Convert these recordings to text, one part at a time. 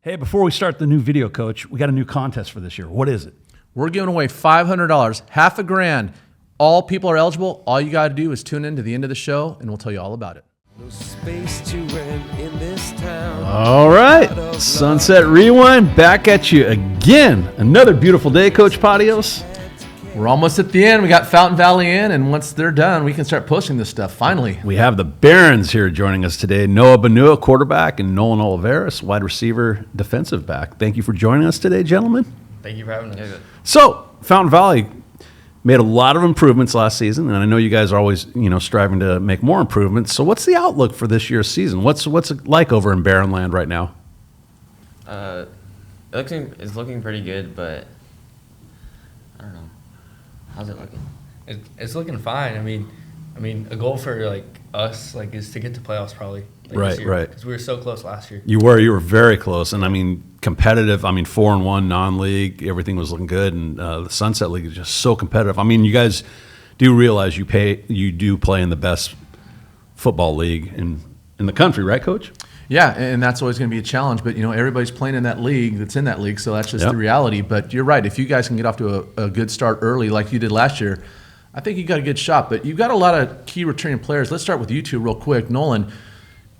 Hey, before we start the new video, Coach, we got a new contest for this year. What is it? We're giving away $500, half a grand. All people are eligible. All you got to do is tune in to the end of the show, and we'll tell you all about it. No space to rent in this town. All right, Sunset Rewind, back at you again. Another beautiful day, Coach Patios. We're almost at the end. We got Fountain Valley in, and once they're done, we can start pushing this stuff, finally. We have the Barons here joining us today. Noah Banua, quarterback, and Nolan Olivares, wide receiver, defensive back. Thank you for joining us today, gentlemen. Thank you for having us. So, Fountain Valley made a lot of improvements last season, and I know you guys are always, striving to make more improvements. So, what's the outlook for this year's season? What's it like over in Barrenland right now? It's looking pretty good, but I don't know. How's it looking? It's looking fine. I mean, a goal for us is to get to playoffs probably. Right. Because we were so close last year. You were very close, and competitive. 4-1 non-league, everything was looking good, and the Sunset League is just so competitive. You guys do realize you do play in the best football league in the country, right, Coach? Yeah, and that's always going to be a challenge. But, everybody's playing in that league that's in that league, so that's just the reality. But you're right. If you guys can get off to a good start early like you did last year, I think you got a good shot. But you've got a lot of key returning players. Let's start with you two real quick. Nolan,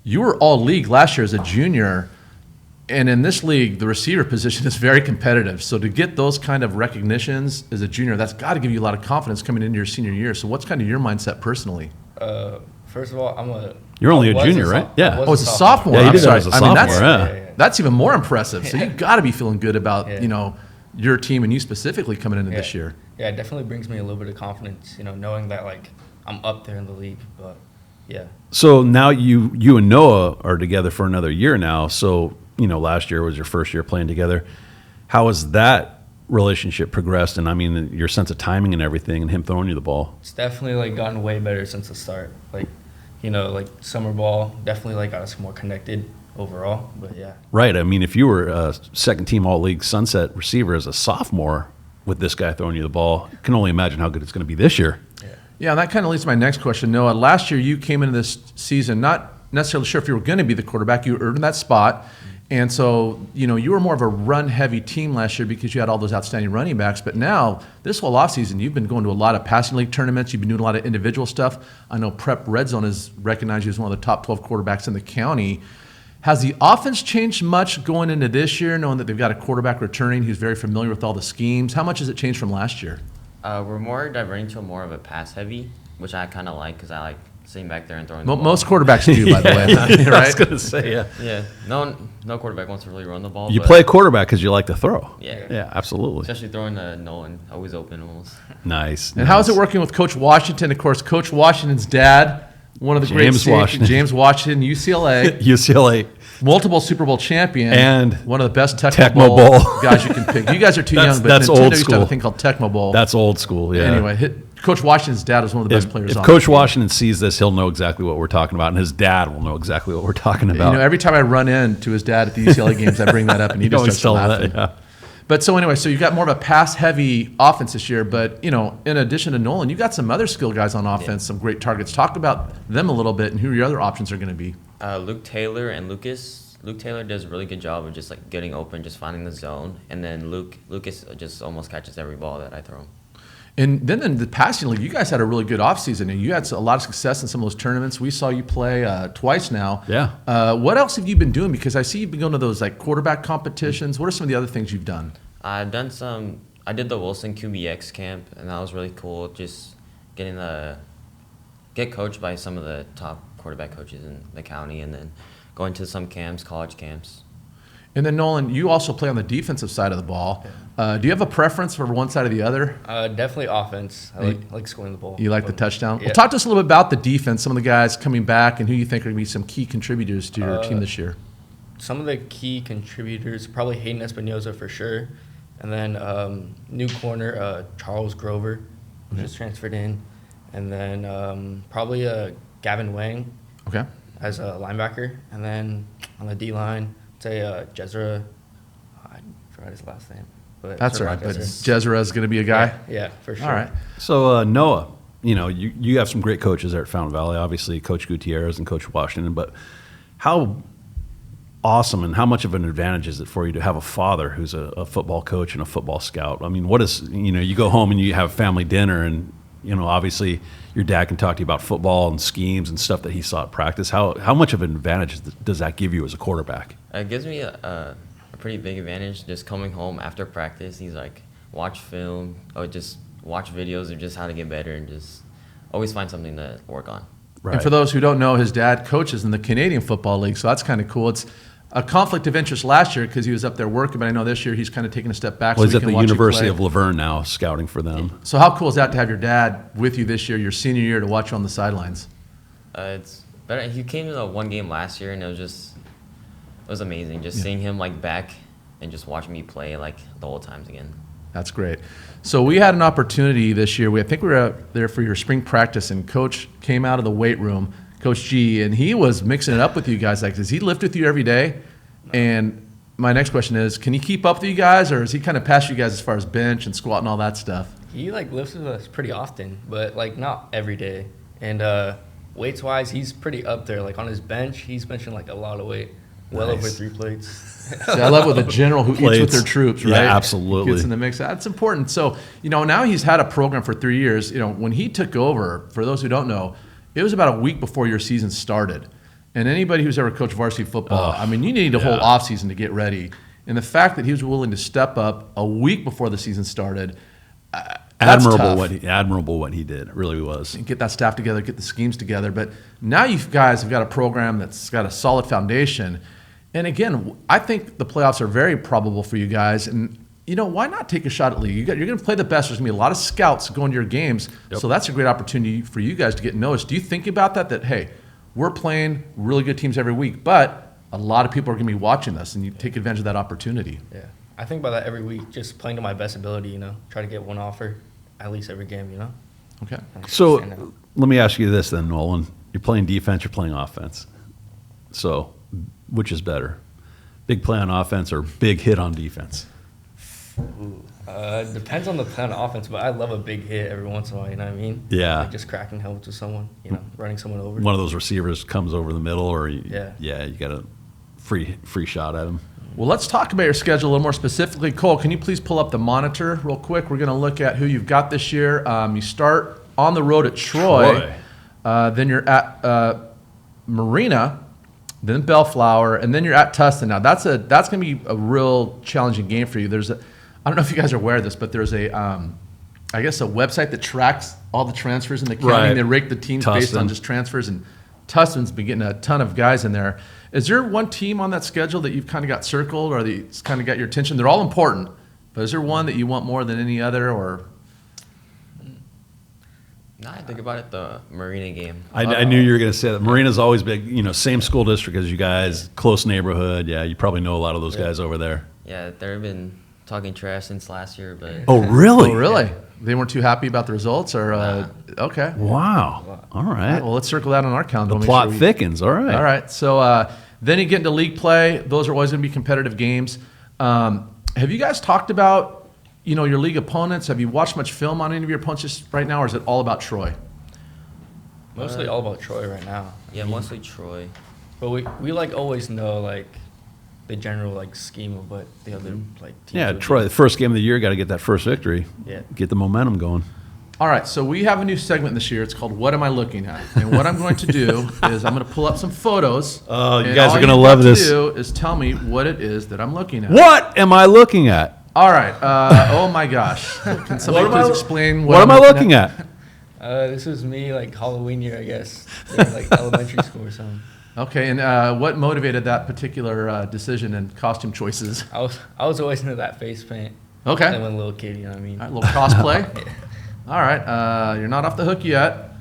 you were all league last year as a junior, and in this league, the receiver position is very competitive. So to get those kind of recognitions as a junior, that's got to give you a lot of confidence coming into your senior year. So what's kind of your mindset personally? First of all, You're only a junior, right? Yeah. Oh, it's a sophomore. Yeah, I'm sorry. As a sophomore, that's even more impressive. So you've got to be feeling good about your team and you specifically coming into this year. Yeah, it definitely brings me a little bit of confidence, knowing that I'm up there in the league. But yeah. So now you and Noah are together for another year now. So last year was your first year playing together. How has that relationship progressed? And your sense of timing and everything, and him throwing you the ball. It's definitely gotten way better since the start. Summer ball definitely got us more connected overall. But yeah. Right. If you were a second team all league Sunset receiver as a sophomore with this guy throwing you the ball, I can only imagine how good it's going to be this year. Yeah, and that kind of leads to my next question, Noah. Last year you came into this season not necessarily sure if you were going to be the quarterback. You earned that spot. And so, you were more of a run-heavy team last year because you had all those outstanding running backs. But now, this whole offseason, you've been going to a lot of passing league tournaments. You've been doing a lot of individual stuff. I know Prep Red Zone has recognized you as one of the top 12 quarterbacks in the county. Has the offense changed much going into this year, knowing that they've got a quarterback returning who's very familiar with all the schemes? How much has it changed from last year? We're more diverting to more of a pass-heavy, which I kind of like because I like sitting back there and throwing the ball. Most quarterbacks do, by the way. Right? I was going to say, yeah. Yeah. No quarterback wants to really run the ball. You play quarterback because you like to throw. Yeah. Yeah, absolutely. Especially throwing to Nolan, always open almost. Nice. And how is it working with Coach Washington? Of course, Coach Washington's dad, one of the great James Washington, UCLA. Multiple Super Bowl champion, and one of the best Tecmo Bowl guys you can pick. You guys are too young, but that's Nintendo old used to have school. a thing called Tecmo Bowl. That's old school, yeah. Anyway, Coach Washington's dad is one of the best players if on. If Coach Washington sees this, he'll know exactly what we're talking about, and his dad will know exactly what we're talking about. Every time I run into his dad at the UCLA games, I bring that up, and he just starts laughing. That, yeah. But so anyway, so you've got more of a pass-heavy offense this year, but, in addition to Nolan, you've got some other skill guys on offense, some great targets. Talk about them a little bit and who your other options are going to be. Luke Taylor and Lucas. Luke Taylor does a really good job of just getting open, just finding the zone, and then Lucas just almost catches every ball that I throw him. And then in the passing league, you guys had a really good offseason, and you had a lot of success in some of those tournaments. We saw you play twice now. Yeah. What else have you been doing? Because I see you've been going to those quarterback competitions. What are some of the other things you've done? I've done some. I did the Wilson QBX camp, and that was really cool. Just get coached by some of the top quarterback coaches in the county, and then going to some camps, college camps. And then, Nolan, you also play on the defensive side of the ball. Do you have a preference for one side or the other? Definitely offense. I like scoring the ball. You like the touchdown? Yeah. Well, talk to us a little bit about the defense, some of the guys coming back, and who you think are going to be some key contributors to your team this year. Some of the key contributors, probably Hayden Espinoza for sure. And then new corner, Charles Grover, who just transferred in. And then probably Gavin Wang. Okay. As a linebacker, and then on the D-line, say Jezra. I forgot his last name. But that's all right. But Jezra is going to be a guy? Yeah, for sure. All right. So, Noah, you have some great coaches there at Fountain Valley, obviously Coach Gutierrez and Coach Washington, but how awesome. And how much of an advantage is it for you to have a father who's a football coach and a football scout? I mean, what is, you go home and you have family dinner and, obviously your dad can talk to you about football and schemes and stuff that he saw at practice. How much of an advantage does that give you as a quarterback? It gives me a pretty big advantage just coming home after practice. He's like, watch film or just watch videos of just how to get better and just always find something to work on. Right. And for those who don't know, his dad coaches in the Canadian Football League, so that's kind of cool. It's a conflict of interest last year because he was up there working, but I know this year he's kind of taking a step back. Well, so he's we at can the watch you University play. of Laverne now, scouting for them. So how cool is that to have your dad with you this year, your senior year, to watch you on the sidelines? It's better. He came to the one game last year, and it was amazing. Just seeing him like back and just watching me play like the old times again. That's great. So we had an opportunity this year. I think we were out there for your spring practice, and Coach came out of the weight room, Coach G, and he was mixing it up with you guys. Like, does he lift with you every day? And my next question is, can he keep up with you guys, or is he kind of past you guys as far as bench and squat and all that stuff? He like lifts with us pretty often, but like not every day. And weights wise, he's pretty up there. Like on his bench, he's benching like a lot of weight, well over 3 plates. See, I love with a general who eats with Plates. their troops, right? Yeah, absolutely. Gets in the mix. That's important. So, now he's had a program for 3 years. When he took over, for those who don't know, it was about a week before your season started. And anybody who's ever coached varsity football, you need a whole offseason to get ready. And the fact that he was willing to step up a week before the season started, that's tough. Admirable what he did. It really was. And get that staff together, get the schemes together. But now you guys have got a program that's got a solid foundation. And again, I think the playoffs are very probable for you guys. And, why not take a shot at league? You're going to play the best. There's going to be a lot of scouts going to your games. Yep. So that's a great opportunity for you guys to get noticed. Do you think about that, hey, we're playing really good teams every week, but a lot of people are going to be watching us, and you take advantage of that opportunity? Yeah, I think about that every week, just playing to my best ability, try to get one offer at least every game, Okay. And So stand out. let me ask you this then, Nolan. You're playing defense, you're playing offense. So which is better? Big play on offense or big hit on defense? Depends on the play on offense, but I love a big hit every once in a while, you know what I mean? Yeah. Like just cracking helmets with someone, running someone over. One of those receivers comes over the middle, or you got a free shot at him. Well, let's talk about your schedule a little more specifically. Cole, can you please pull up the monitor real quick? We're going to look at who you've got this year. You start on the road at Troy. Then you're at Marina, then Bellflower, and then you're at Tustin. Now, that's going to be a real challenging game for you. I don't know if you guys are aware of this, but there's a website that tracks all the transfers in the county. Right. And they rate the teams based on Tustin. just transfers, and Tustin's been getting a ton of guys in there. Is there one team on that schedule that you've kind of got circled or that's kind of got your attention? They're all important, but is there one that you want more than any other? Or Now I think about it, the Marina game. I knew you were going to say that. Marina's always big, same school district as you guys, close neighborhood. Yeah, you probably know a lot of those guys over there. Yeah, they've been talking trash since last year, but Oh, really? Oh, really? They weren't too happy about the results, or okay. Wow. All right. Well, let's circle that on our calendar. The We'll make plot sure we- thickens. All right. All right. So then you get into league play. Those are always going to be competitive games. Have you guys talked about, your league opponents? Have you watched much film on any of your opponents just right now, or is it all about Troy? Mostly all about Troy right now. yeah, mostly Troy. But we always know the general scheme of what the other teams Yeah, would Troy, do. the first game of the year, got to get that first victory. Yeah. Get the momentum going. All right, so we have a new segment this year. It's called "What Am I Looking At?" And what I'm going to do is I'm going to pull up some photos. Oh, you and guys all are gonna you've love got this. To do is tell me what it is that I'm looking at. What am I looking at? All right. Oh my gosh. Can somebody please explain What am I looking at? This was me Halloween year, I guess, in, elementary school or something. Okay, and what motivated that particular decision and costume choices? I was always into that face paint. Okay. When a little kid, you know what I mean? All right, a little cosplay. All right, you're not off the hook yet.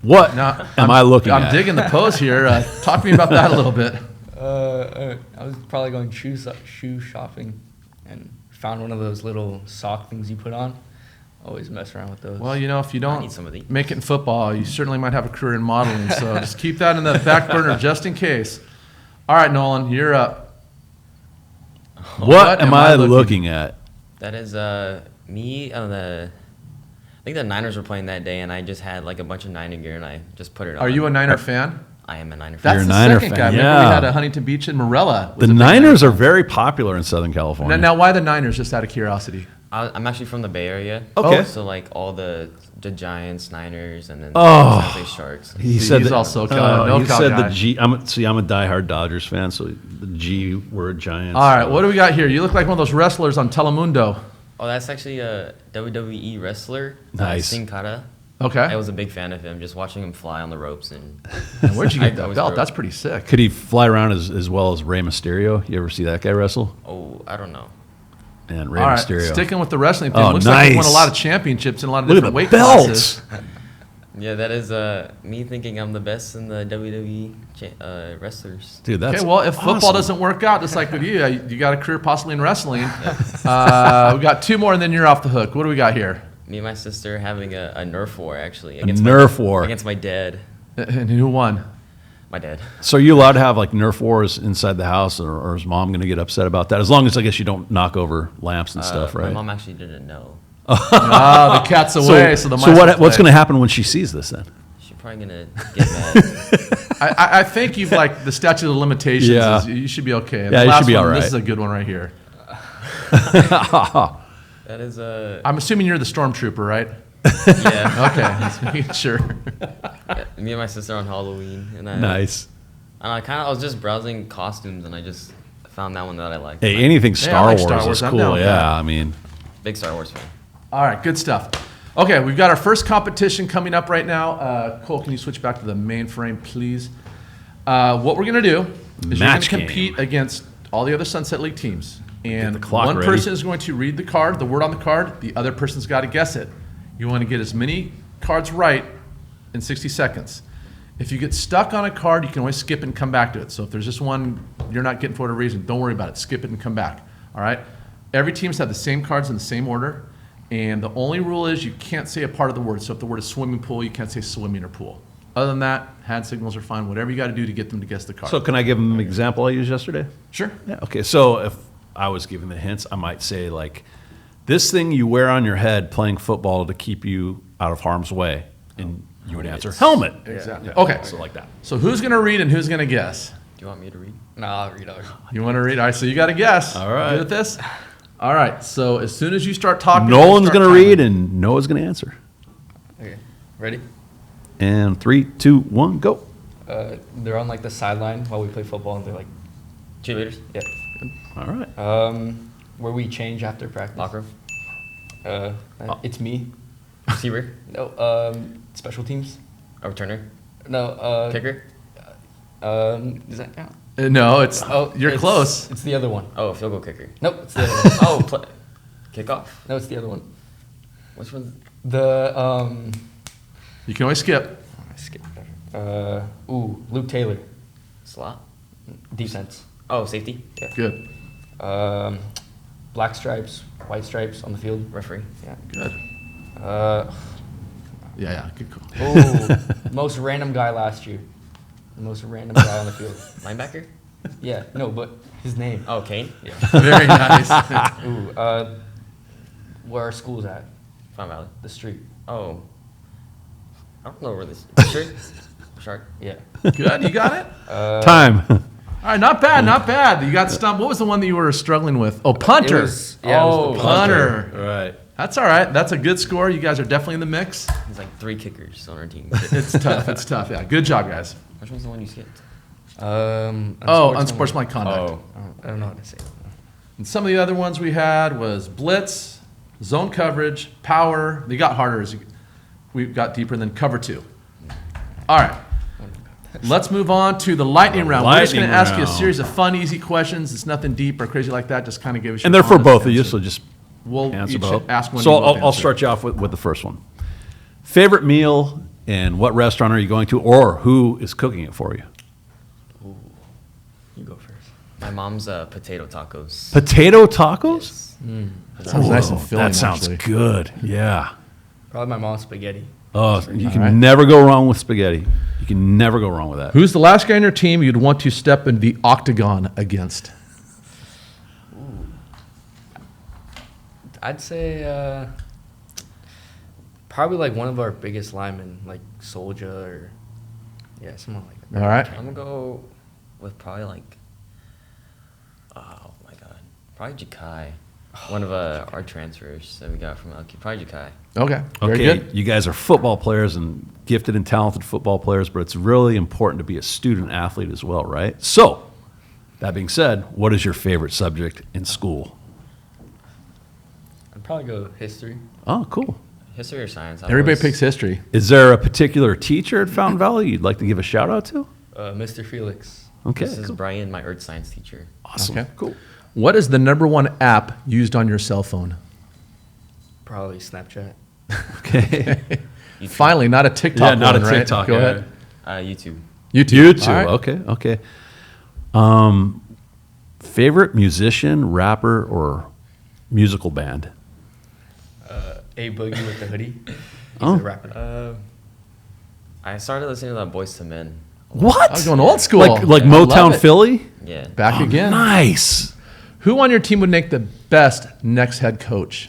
What No, am I looking I'm at? digging the pose here. Talk to me about that a little bit. I was probably going shoe shopping and found one of those little sock things you put on. Always mess around with those. Well, if you I don't need some of these. make it in football, you certainly might have a career in modeling. So just keep that in the back burner just in case. All right, Nolan, you're up. What am I looking at? That is me on I think the Niners were playing that day, and I just had a bunch of Niner gear, and I just put it on. Are you a Niner fan? I am a Niner That's You're a the Niner second fan, guy. Remember yeah. we had a Huntington Beach in Morella. was The a big Niners Niner are very popular in Southern California. fan. Now, why the Niners, just out of curiosity? I'm actually from the Bay Area. Okay. So like all the Giants, Niners, and then Oh. San Jose Sharks. He See, said he's that, all SoCal, he NoCal said guy. the G. I'm a diehard Dodgers fan, so the G word Giants. All right, what do we got here? You look like one of those wrestlers on Telemundo. Oh, that's actually a WWE wrestler. Nice. Sin Cara. Okay. I was a big fan of him, just watching him fly on the ropes. And And where'd you get I that was belt? broke. That's pretty sick. Could he fly around as well as Rey Mysterio? You ever see that guy wrestle? oh, I don't know. And Rey All right, Mysterio. sticking with the wrestling thing. Oh, Looks like he won a nice. lot of championships in a lot of Look at different the weight belts. classes. Yeah, that is me thinking I'm the best in the WWE wrestlers. Dude, that's Okay, well, if football awesome. doesn't work out, just like with you, you got a career possibly in wrestling. We got two more, and then you're off the hook. What do we got here? Me and my sister having a Nerf war actually Nerf war. against my dad. And who won? My dad. So are you allowed to have like Nerf wars inside the house, or is mom going to get upset about that? As long as I guess you don't knock over lamps and stuff, My right? mom actually didn't know. Ah, the cat's away, so the mice will what's play. going to happen when she sees this then? She's probably gonna get mad. I think you've like the statute of limitations. Yeah. You should be okay. Yeah, The you last should be one, all right. This is a good one right here. That is I'm assuming you're the stormtrooper, right? yeah. Okay, just making sure. Me and my sister on Halloween, and Nice. I was just browsing costumes, and I just found that one that I liked. Hey, anything I Star like Wars Star is Wars. I'm down cool. with Yeah, that. I mean, Big Star Wars fan. All right, good stuff. Okay, we've got our first competition coming up right now. Cole, can you switch back to the mainframe, please? What we're going to do is you're going Match to game. compete against all the other Sunset League teams. And the clock one ready. person is going to read the card, the word on the card. The other person's got to guess it. You want to get as many cards right in 60 seconds. If you get stuck on a card, you can always skip and come back to it. So if there's just one you're not getting for whatever reason, don't worry about it. Skip it and come back. All right? Every team's have the same cards in the same order. And the only rule is you can't say a part of the word. So if the word is swimming pool, you can't say swimming or pool. Other than that, hand signals are fine. Whatever you got to do to get them to guess the card. so can I give them an example I used yesterday? Sure. Yeah. Okay. So if I was giving the hints, I might say like, this thing you wear on your head playing football to keep you out of harm's way, and you would answer helmet. Exactly. Yeah. Okay. So like that. So who's going to read and who's going to guess? Do you want me to read? Nah, I'll read out. You want to read? All right, so you got to guess. All right. Good at this? All right, so as soon as you start talking, Nolan's start going to read, timing. and Noah's going to answer. Okay, ready? And 3, 2, 1, go. They're on like the sideline while we play football, and they're like, Cheerleaders. yeah. All right. Where we change after practice. Locker room. It's me. Receiver. No, special teams. A returner. No, Kicker. Does that count? No, it's you're it's- close. It's the other one. Oh, field goal kicker. Nope, it's the other one. Oh, kickoff. No, it's the other one. Which one? The You can always skip. I skipped that. Luke Taylor, Slot. defense. Oh, safety. Good. Black stripes, white stripes on the field. Referee. Yeah. Good. Uh, Yeah, good call. most random guy last year. The most random guy on the field. Linebacker. Yeah, no, but his name. Oh, Kane. Yeah. Very nice. Where our school's at, Farm Valley. the street. Oh. I don't know where this. Shark. Shark. Yeah. Good, you got it? Time. All right, not bad, not bad. You got stumped. What was the one that you were struggling with? Oh, punter. It was the punter. Right. That's all right. That's a good score. You guys are definitely in the mix. There's like 3 kickers on our team. It's tough. It's tough. Yeah, good job, guys. Which one's the one you skipped? Unsportsmanlike conduct. Oh. I don't know what to say. And some of the other ones we had was blitz, zone coverage, power. They got harder as we got deeper, and then cover 2. All right. Let's move on to the lightning round. We're just going to Lightning ask you a round. series of fun, easy questions. It's nothing deep or crazy like that. Just kind of give us your And they're for honest both of you, answer. so just We'll answer each both. ask one. So you both I'll answer. start you off with the first one. Favorite meal, and what restaurant are you going to, or who is cooking it for you? You go first. My mom's potato tacos. Potato tacos? That sounds nice and Whoa, filling. that sounds actually. good. Yeah. Probably my mom's spaghetti. Oh, you can right. never go wrong with spaghetti. You can never go wrong with that. Who's the last guy on your team you'd want to step into the octagon against? I'd say probably like one of our biggest linemen, like Soldier or Yeah, something like that. All right. I'm gonna go with probably like, oh my god, probably Jakai, one of our transfers that we got from LQ. Probably Jakai. Okay. Very Okay, good. you guys are football players and gifted and talented football players, but it's really important to be a student athlete as well, right? So, that being said, what is your favorite subject in school? I'd probably go history. Oh, cool. History or science? Everybody picks history. Is there a particular teacher at Fountain Valley you'd like to give a shout out to? Mr. Felix. Okay, This is cool. Brian, my earth science teacher. Awesome. Okay. Cool. What is the #1 app used on your cell phone? Probably Snapchat. Okay. YouTube. Finally, not a TikTok Yeah, not one, a right? TikTok. Go yeah. ahead. YouTube. YouTube. All right. Okay, okay. Favorite musician, rapper, or musical band? A Boogie with the hoodie. He's Oh. a rapper. I started listening to Boyz II Men. What? I was going old school. Like I love Motown it. Philly? Yeah. Back again. Nice. Who on your team would make the best next head coach?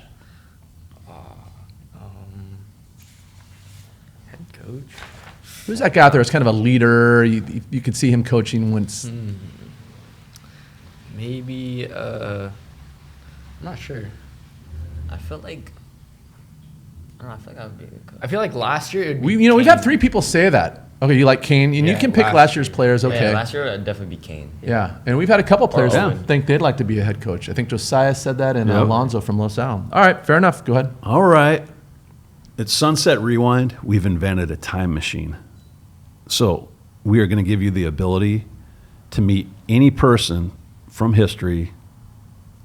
Head coach. Who's that guy out there? It's kind of a leader. You can see him coaching when it's. Maybe, I'm not sure. I feel like, I don't know, I feel like I would be a good coach. I feel like last year it'd be We've had Kane. 3 people say that. Okay, you like Kane, and you Yeah, can pick last last year's year. players. Okay. Yeah, last year it would definitely be Kane. Yeah, and we've had a couple players that Owen. think they'd like to be a head coach. I think Josiah said that, and Yep. Alonzo from Los Al. All right, fair enough. Go ahead. All right. At Sunset Rewind, we've invented a time machine. So we are going to give you the ability to meet any person from history,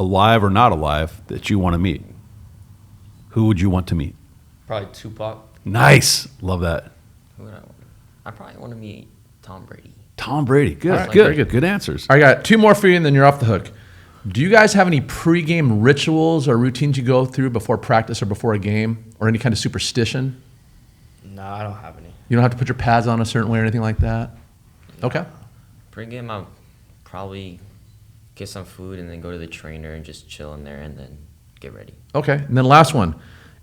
alive or not alive, that you want to meet. Who would you want to meet? Probably Tupac. Nice. Love that. Who would I want? I probably want to meet Tom Brady. Tom Brady. Good. All right, good. very good. Good answers. I got 2 more for you, and then you're off the hook. Do you guys have any pregame rituals or routines you go through before practice or before a game, or any kind of superstition? No, I don't have any. You don't have to put your pads on a certain way or anything like that? Okay. Pre-game, I'll probably get some food and then go to the trainer and just chill in there and then get ready. Okay. And then last one.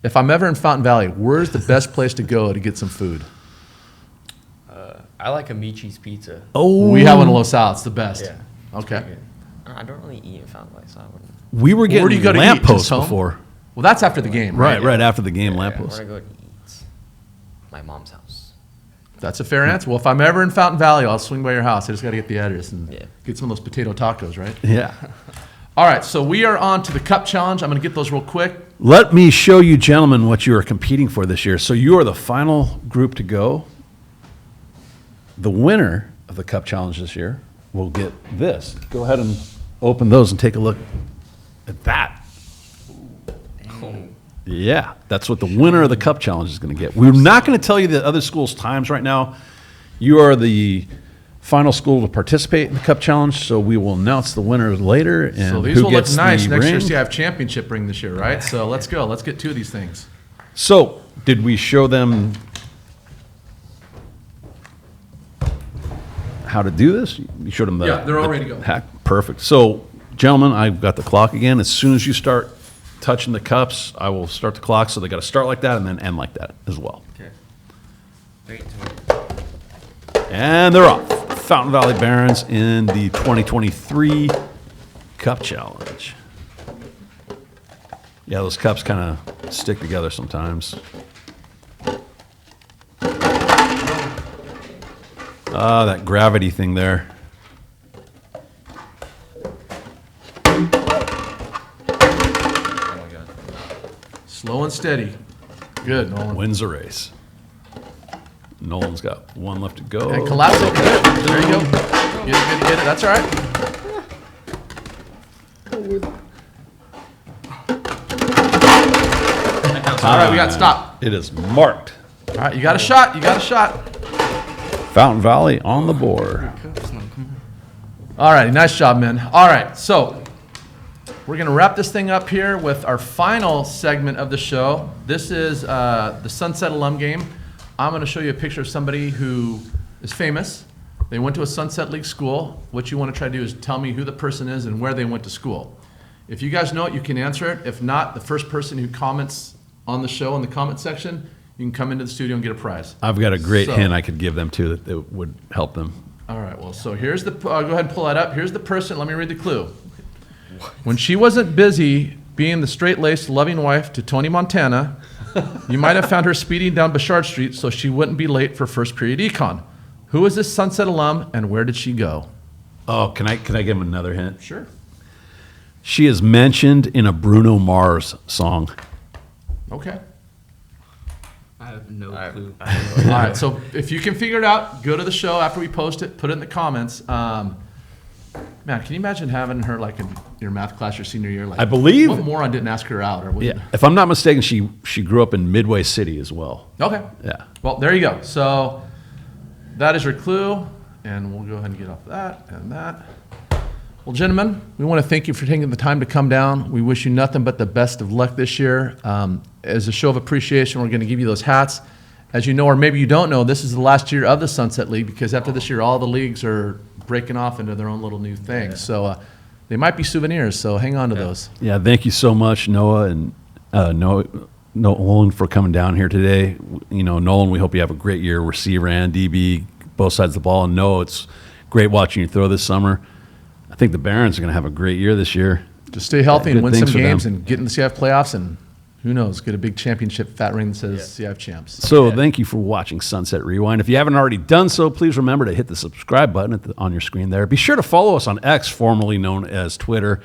If I'm ever in Fountain Valley, where's the best place to go to get some food? I like Amici's Pizza. Oh, We have one in Los Al. It's the best. Yeah. Okay. Pretty good. I don't really eat in Fountain Valley, so I wouldn't. we were getting Where do you go to eat? lampposts Just home? before. Well, that's after the game, right? Right after the game, Where lampposts. I go to eat? My mom's house. That's a fair answer. Well, if I'm ever in Fountain Valley, I'll swing by your house. I just got to get the address and Yeah. get some of those potato tacos, right? Yeah. All right, so we are on to the Cup Challenge. I'm going to get those real quick. Let me show you, gentlemen, what you are competing for this year. So you are the final group to go. The winner of the Cup Challenge this year will get this. Go ahead and open those and take a look at that. Yeah, that's what the winner of the Cup Challenge is going to get. We're not going to tell you the other schools' times right now. You are the final school to participate in the Cup Challenge, so we will announce the winner later. And So these who will look gets nice the next year. ring. So you have championship ring this year, right? So let's go. Let's get 2 of these things. So, did we show them how to do this? You showed them the. Yeah, they're all ready to go. Hack. Perfect. So, gentlemen, I've got the clock again. As soon as you start touching the cups, I will start the clock. So they got to start like that and then end like that as well. Okay. 3, 2, And they're off. Fountain Valley Barons in the 2023 Cup Challenge. Yeah, those cups kind of stick together sometimes. Ah, that gravity thing there. Oh my god. Slow and steady. Good, Nolan. Wins the race. Nolan's got one left to go. And collapse it. Good. There you go. Get it. That's all right. All right, we got stop. It is marked. All right, you got a shot. You got a shot. Fountain Valley on the board. All right, nice job, man. All right, so we're going to wrap this thing up here with our final segment of the show. This is the Sunset Alum Game. I'm going to show you a picture of somebody who is famous. They went to a Sunset League school. What you want to try to do is tell me who the person is and where they went to school. If you guys know it, you can answer it. If not, the first person who comments on the show in the comment section, you can come into the studio and get a prize. I've got a great So- hint I could give them too that would help them. All right, well, so here's the, go ahead and pull that up. Here's the person, let me read the clue. When she wasn't busy being the straight-laced, loving wife to Tony Montana, you might have found her speeding down Bouchard Street so she wouldn't be late for first period econ. Who is this Sunset alum and where did she go? Oh, can I give them another hint? Sure. She is mentioned in a Bruno Mars song. Okay. I have no clue. All right, so if you can figure it out, go to the show after we post it, put it in the comments. Man, can you imagine having her like in your math class your senior year? Like, I believe- what moron didn't ask her out? Or what? Yeah, if I'm not mistaken, she grew up in Midway City as well. Okay. Yeah. Well, there you go. So that is your clue, and we'll go ahead and get off that and that. Well, gentlemen, we want to thank you for taking the time to come down. We wish you nothing but the best of luck this year. As a show of appreciation, we're going to give you those hats. As you know, or maybe you don't know, this is the last year of the Sunset League because after this year, all the leagues are breaking off into their own little new things. So they might be souvenirs, so hang on to those. Yeah, thank you so much, Noah and Nolan, for coming down here today. You know, Nolan, we hope you have a great year. Receiver and DB, both sides of the ball. And Noah, it's great watching you throw this summer. I think the Barons are going to have a great year this year. Just stay healthy and Good win things some for them. games and get in the CIF playoffs and who knows, get a big championship fat ring that says CIF champs. So thank you for watching Sunset Rewind. If you haven't already done so, please remember to hit the subscribe button on your screen there. Be sure to follow us on X, formerly known as Twitter,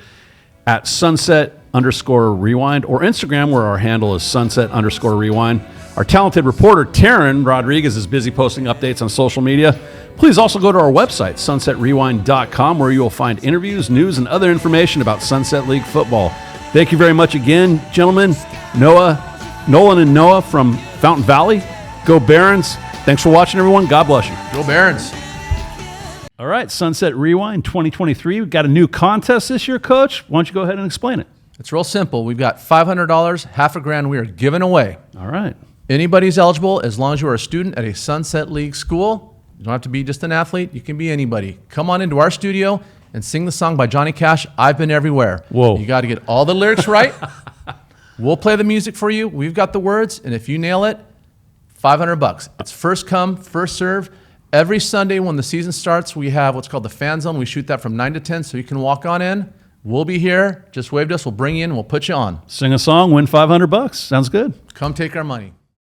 at Sunset_Rewind, or Instagram, where our handle is Sunset_Rewind. Our talented reporter, Taryn Rodriguez, is busy posting updates on social media. Please also go to our website, sunsetrewind.com, where you will find interviews, news, and other information about Sunset League football. Thank you very much again, gentlemen. Nolan and Noah from Fountain Valley. Go Barons. Thanks for watching, everyone. God bless you. Go Barons. All right, Sunset Rewind 2023. We've got a new contest this year, Coach. Why don't you go ahead and explain it? It's real simple. We've got $500, $1,000 we are giving away. All right. Anybody's eligible as long as you are a student at a Sunset League school. You don't have to be just an athlete. You can be anybody. Come on into our studio and sing the song by Johnny Cash, I've Been Everywhere. Whoa. You got to get all the lyrics right. We'll play the music for you. We've got the words, and if you nail it, $500. It's first come, first serve. Every Sunday when the season starts, we have what's called the Fan Zone. We shoot that from 9 to 10, so you can walk on in. We'll be here. Just wave to us. We'll bring you in. We'll put you on. Sing a song, win $500. Sounds good. Come take our money.